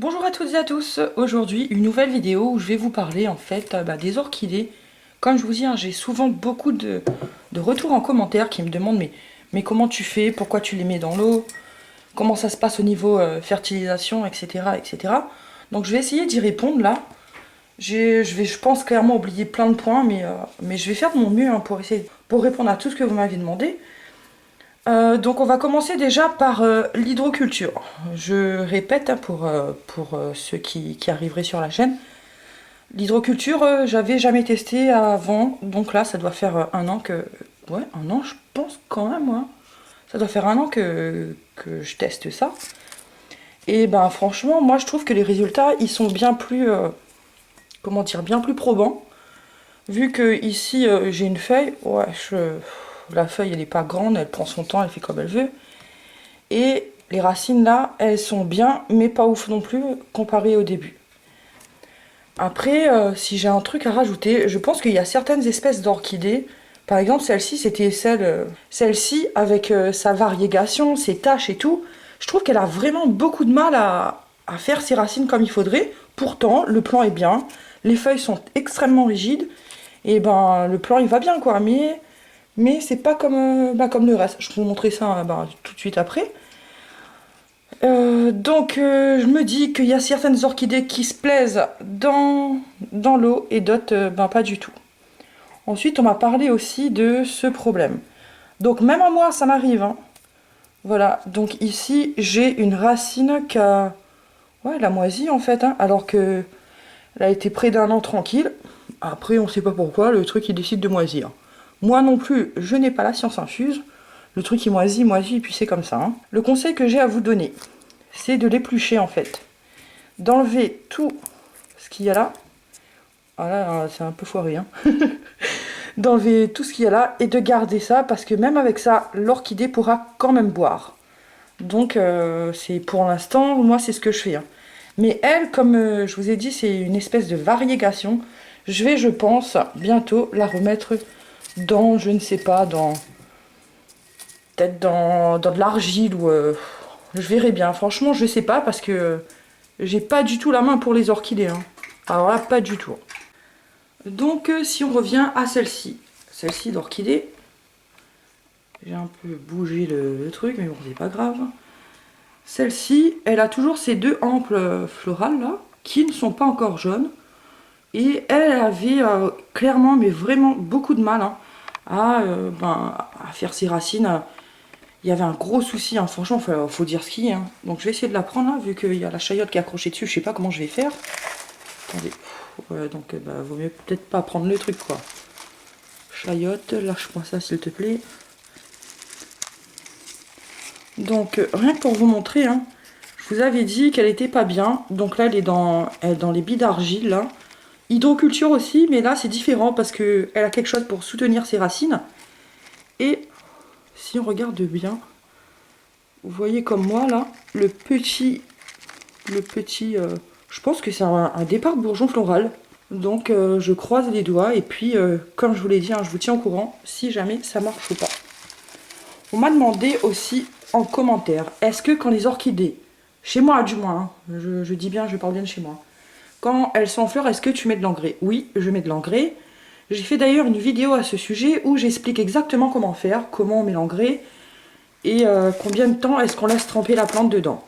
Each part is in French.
Bonjour à toutes et à tous, aujourd'hui une nouvelle vidéo où je vais vous parler en fait des orchidées. Comme je vous dis, hein, j'ai souvent beaucoup de retours en commentaire qui me demandent mais comment tu fais, pourquoi tu les mets dans l'eau, comment ça se passe au niveau fertilisation, etc., etc. Donc je vais essayer d'y répondre là. Je pense clairement oublier plein de points, mais je vais faire de mon mieux hein, pour répondre à tout ce que vous m'avez demandé. Donc on va commencer déjà par l'hydroculture. Je répète hein, pour ceux qui arriveraient sur la chaîne. L'hydroculture, j'avais jamais testé avant, donc là ça doit faire un an que... Ouais, un an je pense quand même, ouais. Ça doit faire un an que je teste ça. Et ben franchement, moi je trouve que les résultats, ils sont bien plus... comment dire, bien plus probants. Vu que ici j'ai une feuille, ouais, la feuille elle est pas grande, elle prend son temps, elle fait comme elle veut. Et les racines là, elles sont bien, mais pas ouf non plus, comparé au début. Après, si j'ai un truc à rajouter, je pense qu'il y a certaines espèces d'orchidées. Par exemple, celle-ci, c'était celle-ci, avec sa variégation, ses taches et tout. Je trouve qu'elle a vraiment beaucoup de mal à faire ses racines comme il faudrait. Pourtant, le plan est bien. Les feuilles sont extrêmement rigides. Et ben, le plan, il va bien, quoi. Mais c'est pas comme le reste. Je vais vous montrer ça tout de suite après. Je me dis qu'il y a certaines orchidées qui se plaisent dans l'eau et d'autres pas du tout. Ensuite, on m'a parlé aussi de ce problème. Donc même à moi, ça m'arrive. Hein. Voilà, donc ici, j'ai une racine qui a... Ouais, elle a moisi en fait, hein, alors que elle a été près d'un an tranquille. Après, on sait pas pourquoi, le truc il décide de moisir. Moi non plus, je n'ai pas la science infuse. Le truc il moisit, et puis c'est comme ça. Hein. Le conseil que j'ai à vous donner, c'est de l'éplucher en fait. D'enlever tout ce qu'il y a là. Ah là, c'est un peu foiré. Hein. D'enlever tout ce qu'il y a là et de garder ça parce que même avec ça, l'orchidée pourra quand même boire. Donc c'est pour l'instant, moi c'est ce que je fais. Hein. Mais elle, comme je vous ai dit, c'est une espèce de variégation. Je pense, bientôt la remettre dans, je ne sais pas, peut-être dans de l'argile ou... je verrai bien. Franchement, je sais pas parce que j'ai pas du tout la main pour les orchidées. Hein. Alors là, pas du tout. Donc, si on revient à celle-ci d'orchidée, j'ai un peu bougé le truc, mais bon, c'est pas grave. Celle-ci, elle a toujours ces deux amples florales là, qui ne sont pas encore jaunes. Et elle avait clairement, mais vraiment beaucoup de mal hein, à faire ses racines. Il y avait un gros souci, hein. Franchement, faut dire ce qu'il y a. Hein. Donc je vais essayer de la prendre là, vu qu'il y a la chayotte qui est accrochée dessus, je sais pas comment je vais faire. Attendez. Ouais, donc vaut mieux peut-être pas prendre le truc quoi. Chayotte, lâche-moi ça s'il te plaît. Donc rien que pour vous montrer, hein, je vous avais dit qu'elle était pas bien. Donc là elle est dans les billes d'argile là. Hydroculture aussi, mais là c'est différent parce qu'elle a quelque chose pour soutenir ses racines. Et si on regarde bien, vous voyez comme moi là, je pense que c'est un départ de bourgeon floral. Donc je croise les doigts et puis comme je vous l'ai dit, hein, je vous tiens au courant si jamais ça marche ou pas. On m'a demandé aussi en commentaire, est-ce que quand les orchidées, chez moi du moins, hein, je dis bien, je parle bien de chez moi, quand elles sont en fleurs, est-ce que tu mets de l'engrais? Oui, je mets de l'engrais. J'ai fait d'ailleurs une vidéo à ce sujet où j'explique exactement comment faire, comment on met l'engrais et combien de temps est-ce qu'on laisse tremper la plante dedans.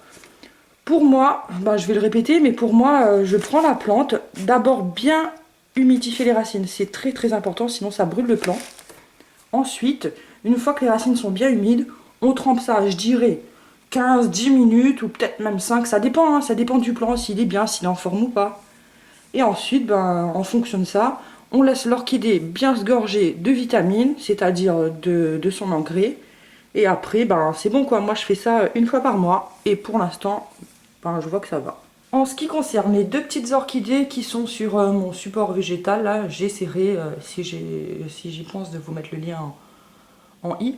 Pour moi, je vais le répéter, mais pour moi, je prends la plante, d'abord bien humidifier les racines, c'est très très important, sinon ça brûle le plant. Ensuite, une fois que les racines sont bien humides, on trempe ça, je dirais 15-10 minutes ou peut-être même 5, ça dépend, hein, ça dépend du plant, s'il est bien, s'il est en forme ou pas. Et ensuite, en fonction de ça, on laisse l'orchidée bien se gorger de vitamines, c'est-à-dire de son engrais. Et après, c'est bon quoi. Moi, je fais ça une fois par mois. Et pour l'instant, je vois que ça va. En ce qui concerne les deux petites orchidées qui sont sur mon support végétal, là, j'essaierai, si j'y pense, de vous mettre le lien en i.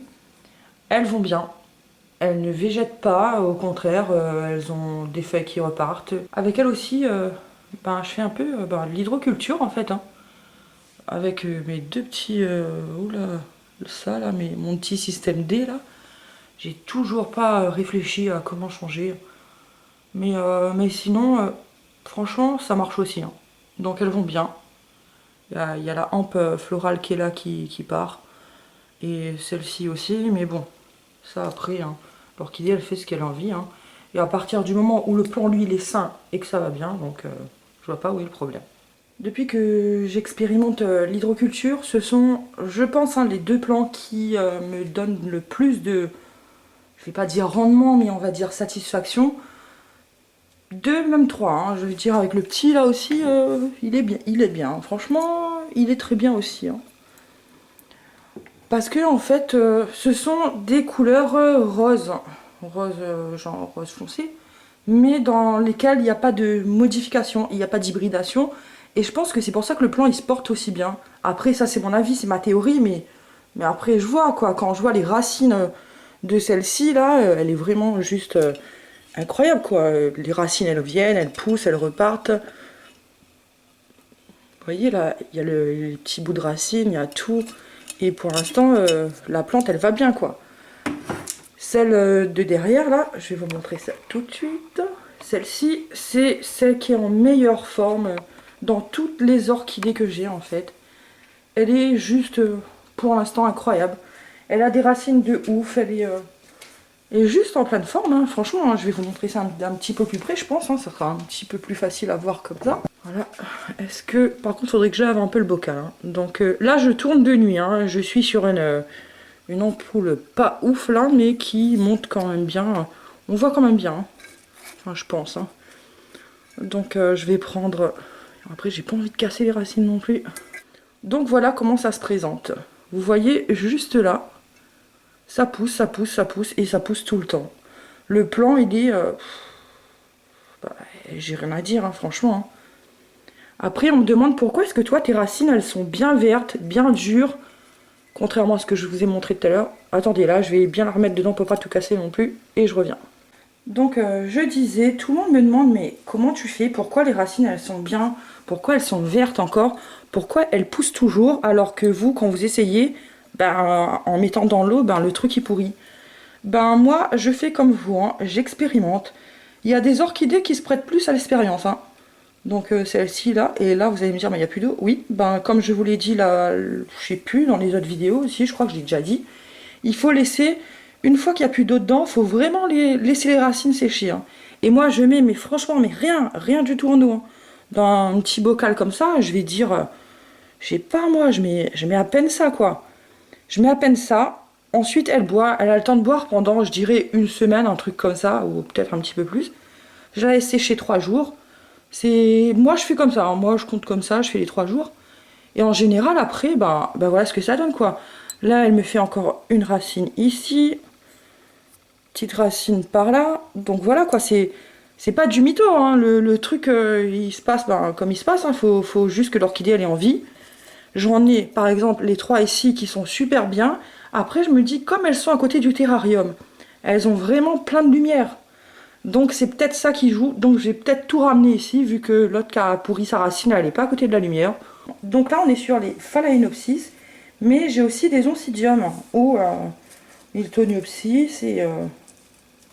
Elles vont bien. Elles ne végètent pas, au contraire, elles ont des feuilles qui repartent. Avec elles aussi, je fais un peu de l'hydroculture en fait. Hein, avec mes deux petits... oula, ça là, mon petit système D là. J'ai toujours pas réfléchi à comment changer. Mais sinon, franchement, ça marche aussi, hein. Donc elles vont bien. Il y a la hampe florale qui est là qui part. Et celle-ci aussi, mais bon, ça après, hein, l'orchidée elle fait ce qu'elle a envie, hein. Et à partir du moment où le plan lui il est sain et que ça va bien, donc je vois pas où est le problème. Depuis que j'expérimente l'hydroculture, ce sont, je pense, hein, les deux plants qui me donnent le plus de, je vais pas dire rendement, mais on va dire satisfaction. Deux, même trois, hein, je veux dire avec le petit là aussi, il est bien. Franchement, il est très bien aussi, hein. Parce que en fait, ce sont des couleurs roses, genre rose foncé, mais dans lesquelles il n'y a pas de modification, il n'y a pas d'hybridation. Et je pense que c'est pour ça que le plan il se porte aussi bien. Après, ça c'est mon avis, c'est ma théorie, mais après je vois quoi, quand je vois les racines de celle-ci là, elle est vraiment juste incroyable quoi. Les racines elles viennent, elles poussent, elles repartent. Vous voyez là, il y a les petits bouts de racines, il y a tout. Et pour l'instant, la plante, elle va bien, quoi. Celle de derrière, là, je vais vous montrer ça tout de suite. Celle-ci, c'est celle qui est en meilleure forme dans toutes les orchidées que j'ai, en fait. Elle est juste, pour l'instant, incroyable. Elle a des racines de ouf, elle est juste en pleine forme, hein. Franchement, hein, je vais vous montrer ça d'un petit peu plus près, je pense, hein. Ça sera un petit peu plus facile à voir comme ça. Voilà. Est-ce que... Par contre, il faudrait que je lave un peu le bocal, hein. Donc là, je tourne de nuit, hein. Je suis sur une ampoule pas ouf, là, mais qui monte quand même bien. On voit quand même bien, hein. Enfin, je pense, hein. Donc je vais prendre... Après, j'ai pas envie de casser les racines non plus. Donc voilà comment ça se présente. Vous voyez, juste là, ça pousse, ça pousse, ça pousse, et ça pousse tout le temps. Le plan, il est... bah, j'ai rien à dire, hein, franchement, hein. Après, on me demande pourquoi est-ce que toi, tes racines, elles sont bien vertes, bien dures, contrairement à ce que je vous ai montré tout à l'heure. Attendez, là, je vais bien la remettre dedans pour pas tout casser non plus, et je reviens. Donc, je disais, tout le monde me demande, mais comment tu fais? Pourquoi les racines, elles sont bien? Pourquoi elles sont vertes encore? Pourquoi elles poussent toujours, alors que vous, quand vous essayez, ben, en mettant dans l'eau, ben, le truc, il pourrit. Ben, moi, je fais comme vous, hein, j'expérimente. Il y a des orchidées qui se prêtent plus à l'expérience, hein. Donc celle-ci là, et là vous allez me dire mais il n'y a plus d'eau. Oui, ben comme je vous l'ai dit là, je sais plus, dans les autres vidéos aussi, je crois que je l'ai déjà dit, il faut laisser, une fois qu'il n'y a plus d'eau dedans, il faut vraiment laisser les racines sécher, hein. Et moi je mets, mais franchement, mais rien du tout en eau, hein. Dans un petit bocal comme ça, je vais dire, je sais pas moi, je mets à peine ça quoi. Je mets à peine ça, ensuite elle boit, elle a le temps de boire pendant, je dirais, une semaine, un truc comme ça, ou peut-être un petit peu plus. Je la laisse sécher 3 jours. Moi je fais comme ça, hein. Moi je compte comme ça, je fais les 3 jours. Et en général après, bah voilà ce que ça donne quoi. Là elle me fait encore une racine ici, petite racine par là. Donc voilà quoi, c'est pas du mytho, hein. Le truc il se passe comme il se passe, hein. Faut juste que l'orchidée elle ait envie. J'en ai par exemple les 3 ici qui sont super bien. Après je me dis comme elles sont à côté du terrarium, elles ont vraiment plein de lumière. Donc c'est peut-être ça qui joue. Donc j'ai peut-être tout ramené ici, vu que l'autre qui a pourri sa racine, elle n'est pas à côté de la lumière. Donc là on est sur les Phalaenopsis, mais j'ai aussi des oncidiums, ou Miltoniopsis, et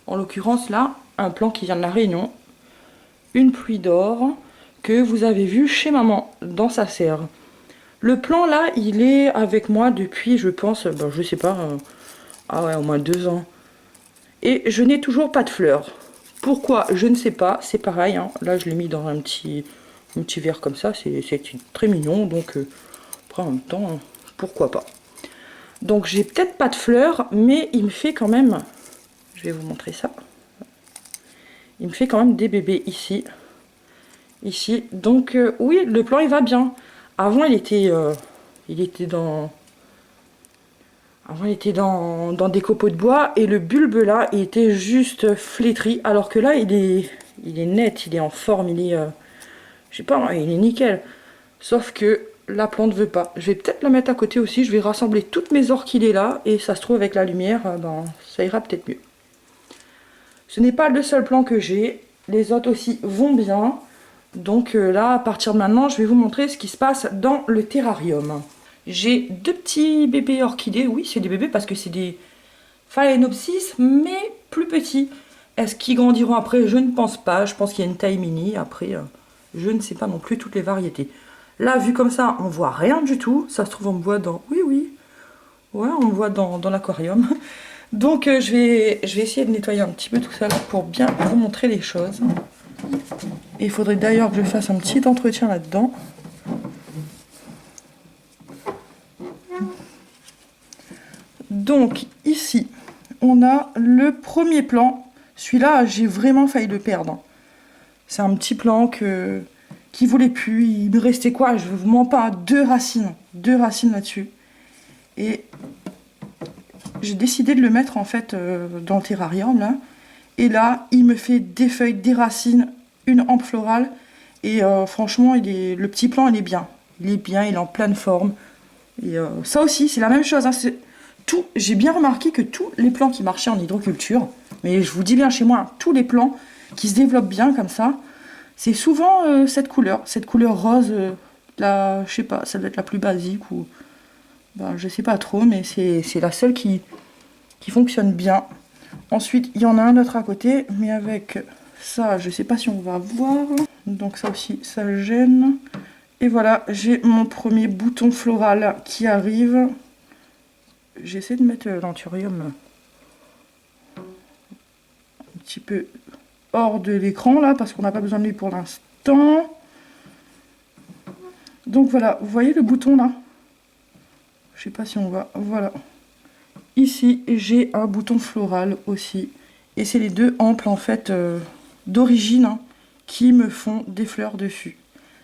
en l'occurrence là, un plant qui vient de la Réunion, une pluie d'or, que vous avez vu chez maman, dans sa serre. Le plant là, il est avec moi depuis, je pense, je sais pas, ah ouais, au moins 2 ans. Et je n'ai toujours pas de fleurs. Pourquoi? Je ne sais pas. C'est pareil, hein. Là, je l'ai mis dans un petit verre comme ça. C'est très mignon. Donc, après, en même temps, hein, pourquoi pas. Donc, j'ai peut-être pas de fleurs, mais il me fait quand même... Je vais vous montrer ça. Il me fait quand même des bébés ici. Ici. Donc, oui, le plan, il va bien. Avant, il était dans... Avant, il était dans des copeaux de bois et le bulbe là, il était juste flétri. Alors que là, il est net, il est en forme, il est, je sais pas, il est nickel. Sauf que la plante veut pas. Je vais peut-être la mettre à côté aussi. Je vais rassembler toutes mes orchidées là et ça se trouve avec la lumière, ça ira peut-être mieux. Ce n'est pas le seul plant que j'ai. Les autres aussi vont bien. Donc là, à partir de maintenant, je vais vous montrer ce qui se passe dans le terrarium. J'ai 2 petits bébés orchidées. Oui, c'est des bébés parce que c'est des Phalaenopsis, mais plus petits. Est-ce qu'ils grandiront après? Je ne pense pas. Je pense qu'il y a une taille mini. Après, je ne sais pas non plus toutes les variétés. Là, vu comme ça, on voit rien du tout. Ça se trouve, on me voit dans... Oui, oui. Ouais, on me voit dans l'aquarium. Donc, je vais essayer de nettoyer un petit peu tout ça là pour bien vous montrer les choses. Et il faudrait d'ailleurs que je fasse un petit entretien là-dedans. Donc, ici, on a le premier plan. Celui-là, j'ai vraiment failli le perdre. C'est un petit plan qui voulait plus. Il me restait quoi? Je vous mens pas, deux racines là-dessus. Et j'ai décidé de le mettre en fait dans le terrarium là. Et là, il me fait des feuilles, des racines, une hampe florale. Et franchement, le petit plan, il est bien. Il est bien, il est en pleine forme. Et ça aussi, c'est la même chose. Hein, j'ai bien remarqué que tous les plants qui marchaient en hydroculture, mais je vous dis bien chez moi, tous les plants qui se développent bien comme ça, c'est souvent cette couleur rose. Je sais pas, ça doit être la plus basique ou... Ben, je sais pas trop, mais c'est la seule qui fonctionne bien. Ensuite, il y en a un autre à côté, mais avec ça, je sais pas si on va voir. Donc ça aussi, ça gêne. Et voilà, j'ai mon premier bouton floral qui arrive. J'essaie de mettre l'anthurium un petit peu hors de l'écran là, parce qu'on n'a pas besoin de lui pour l'instant. Donc voilà, vous voyez le bouton là? Je sais pas si on va... Voilà. Ici, j'ai un bouton floral aussi. Et c'est les deux amples, en fait, d'origine, hein, qui me font des fleurs dessus.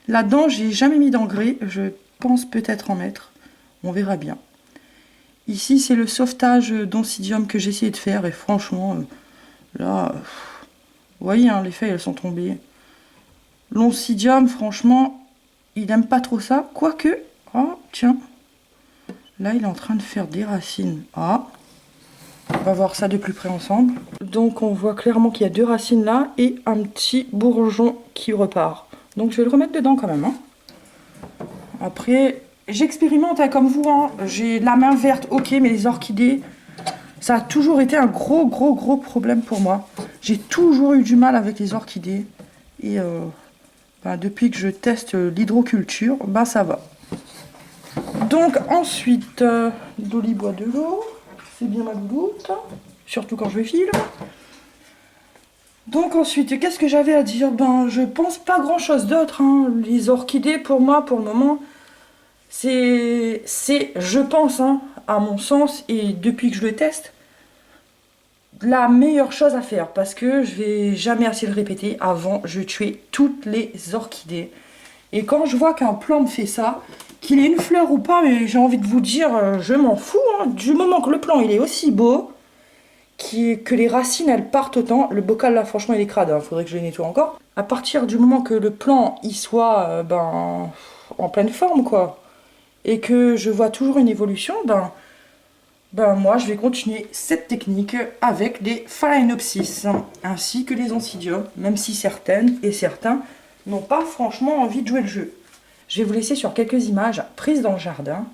Là-dedans, j'ai jamais mis d'engrais. Je pense peut-être en mettre. On verra bien. Ici, c'est le sauvetage d'oncidium que j'ai essayé de faire. Et franchement, là... vous voyez, hein, les feuilles, elles sont tombées. L'oncidium, franchement, il n'aime pas trop ça. Quoique... Oh, tiens... Là, il est en train de faire des racines. Ah, on va voir ça de plus près ensemble. Donc, on voit clairement qu'il y a deux racines là et un petit bourgeon qui repart. Donc, je vais le remettre dedans quand même. Hein. Après, j'expérimente hein, comme vous. Hein. J'ai la main verte, ok, mais les orchidées, ça a toujours été un gros problème pour moi. J'ai toujours eu du mal avec les orchidées. Et depuis que je teste l'hydroculture, ça va. Donc ensuite, Dolly boit de l'eau, c'est bien ma goutte, surtout quand je filme. Donc ensuite, qu'est-ce que j'avais à dire? Je pense pas grand chose d'autre. Hein. Les orchidées, pour moi, pour le moment, c'est je pense, hein, à mon sens, et depuis que je le teste, la meilleure chose à faire. Parce que je vais jamais assez le répéter, avant, je tuais toutes les orchidées. Et quand je vois qu'un plant me fait ça, qu'il ait une fleur ou pas, mais j'ai envie de vous dire, je m'en fous. Hein. Du moment que le plant il est aussi beau, que les racines elles partent autant, le bocal là franchement il est crade, faudrait que je le nettoie encore. À partir du moment que le plant il soit en pleine forme quoi, et que je vois toujours une évolution, moi je vais continuer cette technique avec des Phalaenopsis, ainsi que les Oncidium, même si certaines et certains n'ont pas franchement envie de jouer le jeu. Je vais vous laisser sur quelques images prises dans le jardin.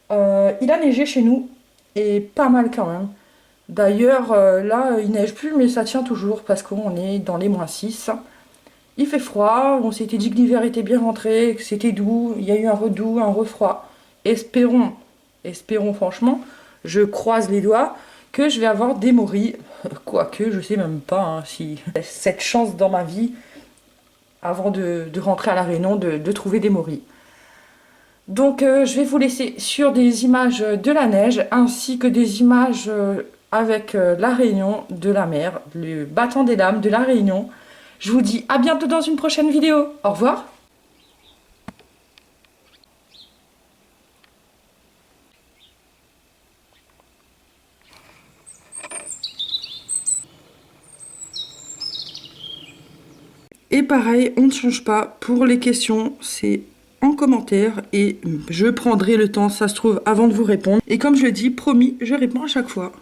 Il a neigé chez nous, et pas mal quand même. D'ailleurs, là, il neige plus, mais ça tient toujours, parce qu'on est dans les -6. Il fait froid, on s'était dit que l'hiver était bien rentré, que c'était doux, il y a eu un redoux, un refroid. Espérons franchement, je croise les doigts, que je vais avoir des morilles. Quoique, je sais même pas hein, si cette chance dans ma vie... avant de rentrer à La Réunion, de trouver des morilles. Donc je vais vous laisser sur des images de la neige, ainsi que des images avec La Réunion, de la mer, le battant des lames de La Réunion. Je vous dis à bientôt dans une prochaine vidéo. Au revoir. Et pareil, on ne change pas. Pour les questions, c'est en commentaire et je prendrai le temps, ça se trouve, avant de vous répondre. Et comme je le dis, promis, je réponds à chaque fois.